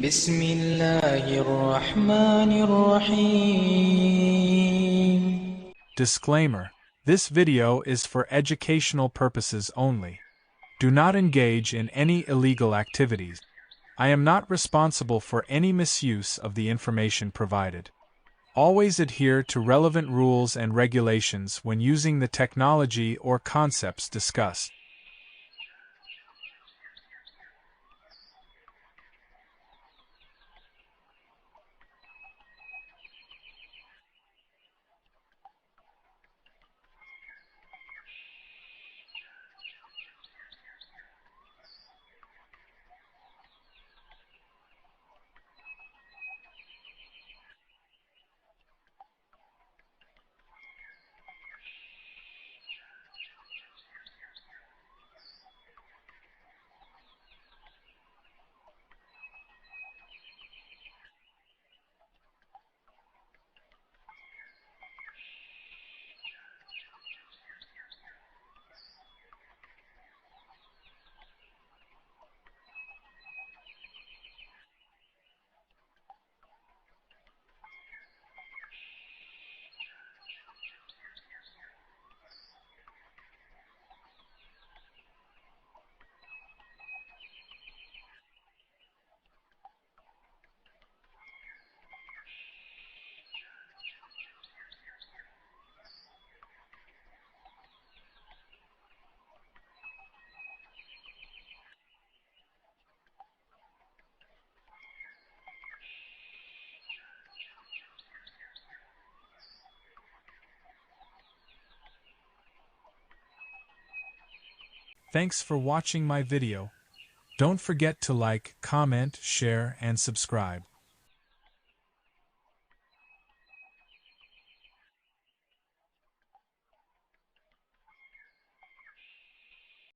بسم الله الرحمن الرحيم. Disclaimer: this video is for educational purposes only. Do not engage in any illegal activities. I am not responsible for any misuse of the information provided. Always adhere to relevant rules and regulations when using the technology or concepts discussed. Thanks for watching my video. Don't forget to like, comment, share, and subscribe.